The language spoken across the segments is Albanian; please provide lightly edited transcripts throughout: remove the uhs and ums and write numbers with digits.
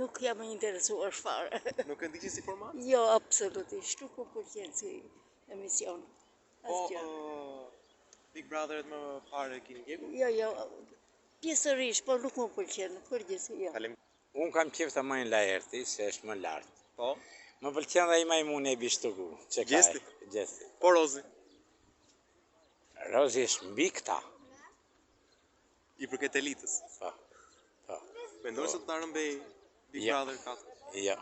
Nuk jam interesuar fare. Nuk e ndiqni si format? Jo, absolutisht, nuk më pëlqen si emision. Po, Big Brotheret më parë keni ndjekur? Jo, pjesërisht, po nuk më pëlqen, përgjithësi jo. Unë kam qef të majnë Laerti, se është më lartë. Po. Më pëlqen dhe i majmune e bishtuku. Gjesti? Gjesti. Po Rozi? Rozi është mbi këta. I përket elitës? Po. Mendoj se të ta rëmbej Big Brother 4? Jo.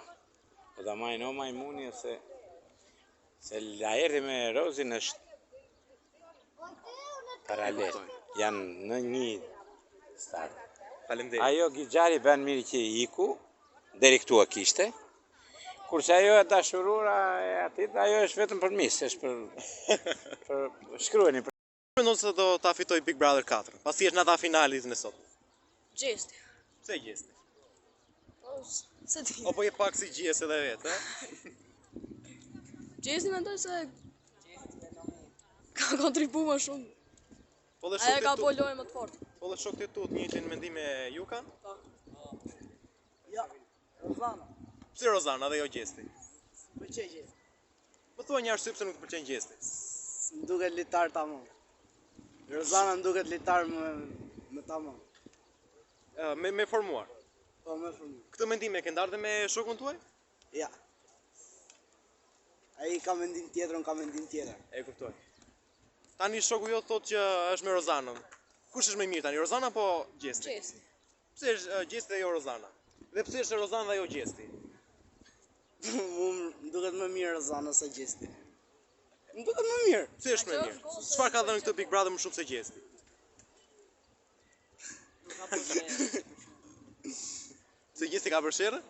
Po da majnë o majmuni se Laerti me Rozin është paralel. Janë në një starë. Faleminderit. Ajo Gjari bën mirë që iku, deri këtu e kishte. Kurse ajo e dashurura e atit, ajo është vetëm për mis, është për shkruani. Mendon se do ta fitoj Big Brother 4, pasi është në ata finalit në sot? Gjesti. Pse Gjesti? Se ti. Apo je pak si Gjes edhe vetë, Gjesti mendoj se ka kontribuar më shumë. Po dhe Aja ka shokët po lojë më të fortë. Po dhe shokët tu të njëjtin mendim me ju kanë? Ja, Rozana. Pse Rozana dhe jo Gjesti? Pëlqej Gjesti. Po thua një arsye pse nuk të pëlqen Gjesti? Më duket litar tamam. Rozana më duket litar më tamam. Me formuar. Po më shumë. Këtë mendim e ke ndarë dhe me shokun tuaj? Ja. Ai ka mendim tjetër, unë ka mendim tjetër. E kuptoj. Tani shoku jo thotë që është me Rozanën. Kush është më mirë tani, Rozana apo Gjesti? Gjesti. Pse është Gjesti dhe jo Rozana? Dhe pse është Rozana dhe jo Gjesti? Më duket më mirë Rozana se Gjesti. Më duket më mirë. Pse është më mirë? Çfarë ka dhënë këtë Big Brother më shumë se Gjesti? Se Gjesti ka përsherë?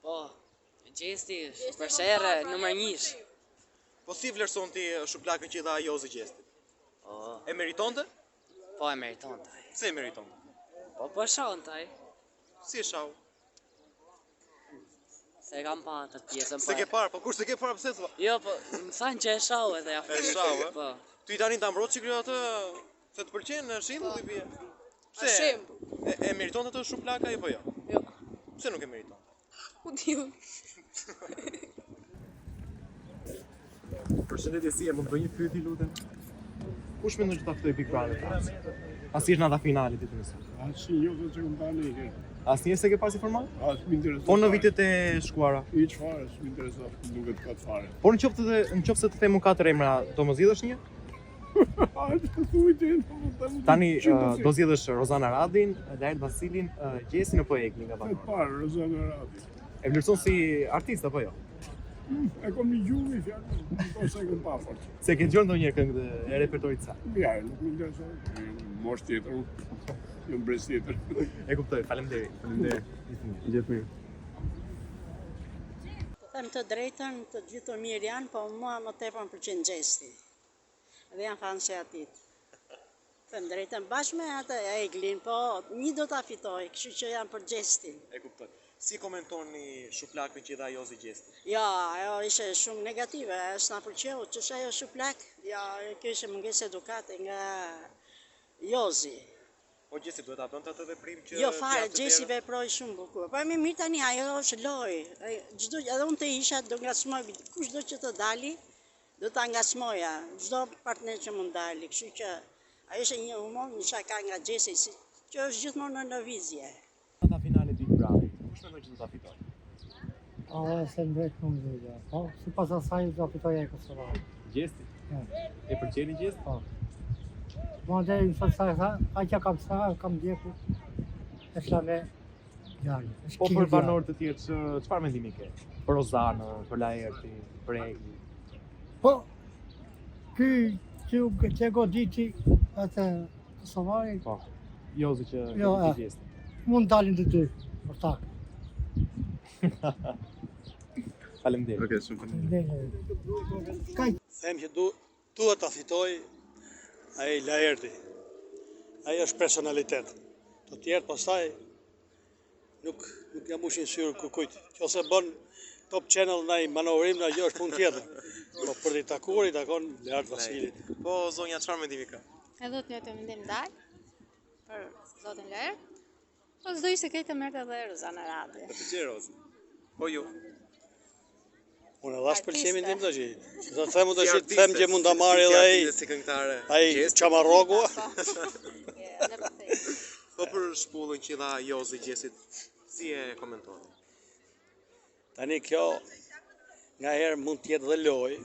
Po, Gjesti është përsherë numër 1. Po si vlerëson ti shuplakën që i dha Jozi Gjestit? E meritonte? Po e meriton taj. Pse e meritonte? Po shon taj. Si e shau? Se kam pa të pjesën. Se ke parë, po kur se ke parë pse thua? Jo, po më thanë që e shau edhe ja. E shau, e? Po. Ty tani ta mbrot çikri atë se të pëlqen në shembull i bie. Pse? Shembull. E meritonte atë shuplaka apo jo? Jo. Pse nuk e meriton? U diu. Përshëndetje, si e mund të bëj një pyetje lutem? Kush mendon që ta fitoj Big Brother? Pasi është në ata finale ditë më sot. Asnjë që kam tani ke. Asnjë se ke pasi format? As më intereson. Po në vitet e shkuara. Hiç fare, s'më intereson, duket ka fare. Por nëse të them 4 emra, do më zgjidhësh një? Tani do zgjedhësh Rozana Radin, Laert Vasilin, Gjesin apo Eglin nga E Bangor? parë, Rozana Radi. E vlerëson si artist apo jo? E kom një gjumë i fjallë, po se kom pa fort. Se ke dëgjuar ndonjëherë këngë e repertorit sa? Ja, nuk më intereson. Mosh tjetër, një brez tjetër. E kuptoj, faleminderit. Faleminderit. Gjithë mirë. Të them të drejtën, të gjithë mirë janë, po mua më tepër më pëlqen Gjesti. Dhe janë fanse atit. Them drejtën bashkë me atë Eglin, po një do ta fitoj, kështu që janë për Gjestin. E kuptoj. Si komentoni shuplakën që i dha Jozi Gjesti? Ja, ajo ishte shumë negative, s'na pëlqeu, që është ajo shuplak, ja, kjo ishte mungesë edukate nga Jozi. Po Gjesti duhet ta bënte atë veprim që Jo fare, Gjesi veproi shumë bukur. Po më mirë tani ajo është lojë. Çdo edhe unë të isha do ngacmoj, kushdo që të dali, do ta ngacmoja, çdo partner që mund dali, kështu që ajo është një humor, një shaka nga Gjesi, që është gjithmonë në lëvizje. Ata finale Big Brother. Kush mendon që do ta fitoj? Se në drejtë nuk dhe. Po, si pas asaj do fitoj e Kosova. Gjesti? Ja. E pëlqeni Gjesti? Po. Ma dhe në sot sa kam djeku, e shlave jari. Po për banorët të tjerë, çfarë mendimi ke? Për Rozana, për Laerti, për Egli. Po, që goditi atë Kosovari, Po. Jozi që Jo, i Gjesti. mund dalin të dy, për ta. Faleminderit. Okej, shumë faleminderit. Them që duhet ta fitoj ai Laerti. Ai është personalitet. Të tjerë pastaj nuk ja mushin syrë kujt. Nëse bën Top Channel ndaj manovrim na gjë është punë tjetër. Po për të takuar i takon Laert Vasilit. Po zonja çfarë mendimi ka? Edhe të njëjtë mendim ndaj për zotin Laert. Po s'do ishte këtë merrte edhe Rozana Radi. Të pëlqej Rozi. Po ju. Unë edhe as pëlqemin tim tash. Do të them tash, të them që mund ta marrë edhe ai. Si këngëtare. Ai Çamarrogu. Po për shpullën që dha Jozi Gjesit, si e komentoni? Tani kjo nga herë mund të jetë dhe lojë,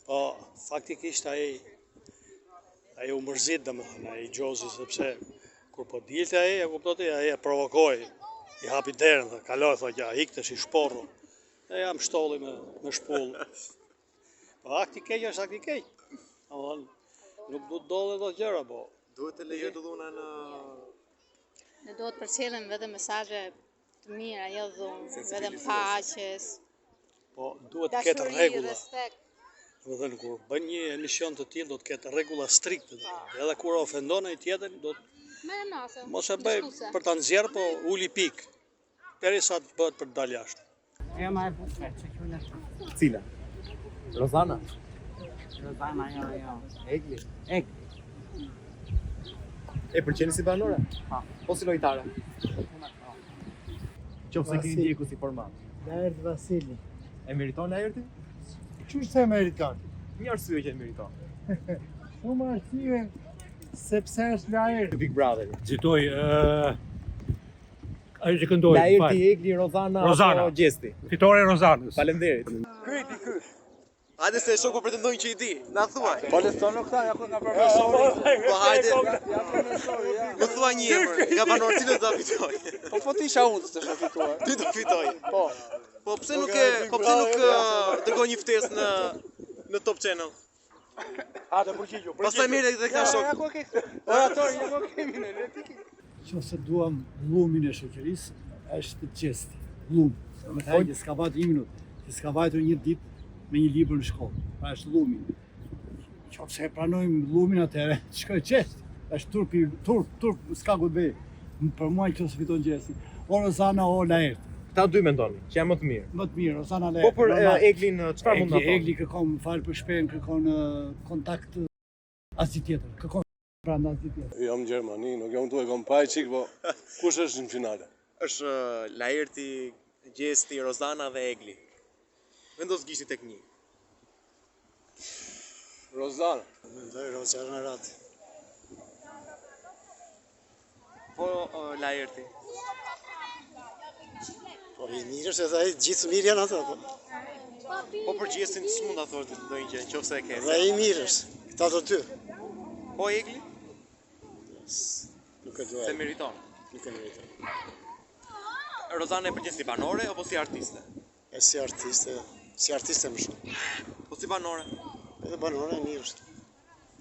po faktikisht ai u mërzit domethënë ai Gjozi, sepse kur po dilte ai, e kuptoti, ai e provokoi, i hapi derën, tha, kaloi, tha, ja, ikte si shporru. E jam shtolli me shpullë. Po akti keq është akti keq. Domethënë, nuk du të dolle do gjëra, po. Duhet të lejoj dhuna në... Ne duhet përcjellim vetëm mesazhe të mira, jo dhunë, vetëm paqes. Po duhet të ketë rregulla. Respekt. Domethënë kur bën një emision të tillë do të ketë rregulla strikte. Edhe kur ofendon ai tjetrin do të mos e bëj për ta nxjerr, po uli pik. Derisa të bëhet për të dalë jashtë. Cila? Rozana? Rozana, jo. Egli? E pëlqeni si banore? Po si lojtare? Qofse keni ndjeku si format. Laerti Vasili. E meriton Laerti? Çu se meriton? Një arsye që e meriton. Shumë arsye sepse është Laerti. Big Brother. Zitoj, ai që këndoi. Laerti, Egli, Rozana apo Gjesti? Fitore e Rozanës. Faleminderit. Hajde se shoku pretendojnë që i di. Na thuaj. Po le thonë këta, ja ku nga profesori. Po hajde. Më thua një emër, nga banorë cilët do fitoj. Po ti isha unë të fituar. Ti do fitoj. Po. Po pse nuk dërgoj një ftesë në Top Channel? Hajde përgjigju. Pastaj merret edhe këta shok. Ja ku ke. Oratori, ja ku kemi ne. Nëse duam llumin e shoqërisë, është Gjesti. Llum. Me thënë që s'ka vajtur 1 minutë, që s'ka vajtur një ditë me një libër në shkollë. Pra është llumi. Nëse e pranojmë llumin atëherë, shkoj Gjesti. Është turp, s'ka gojë. Për mua nëse fiton Gjesti. O Rozana o Laerti. Këta dy mendoni, që janë më të mirë. Më të mirë, Rozana Laerti. Po për Eglin, çfarë mund ta thonë? Egli kërkon fal për shpejën, kërkon kontakt asgjë tjetër. Kërkon brenda asgjë tjetër. Jam në Gjermani, nuk jam duhet kom pa i qik, po kush është në finale? Është Laerti, Gjesti, Rozana dhe Egli. Vendos gishti tek një. Rozana. Mendoj Rozana Radi. Po Laerti. Po i mirë është edhe ai gjithë mirë janë ata. Po për Gjestin s'mund ta thosh ndonjë gjë, nëse e ke. Dhe i mirë është. Këta të dy. Po Egli? Nuk e dua. Se meriton. Nuk e meriton. Rozana e përgjithë si banore apo si artiste? E si artiste më shumë. Po si banore? Edhe banore e mirë është.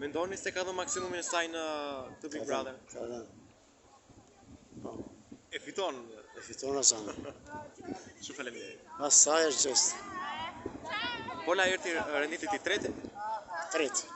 Mendoni se ka dhënë maksimumin e saj në të Big Brother? Ka dhënë. Po. E fiton. E fiton Rozana. Shumë faleminderit. Asaj është Gjesti. Po Laerti renditi ti treti? Treti.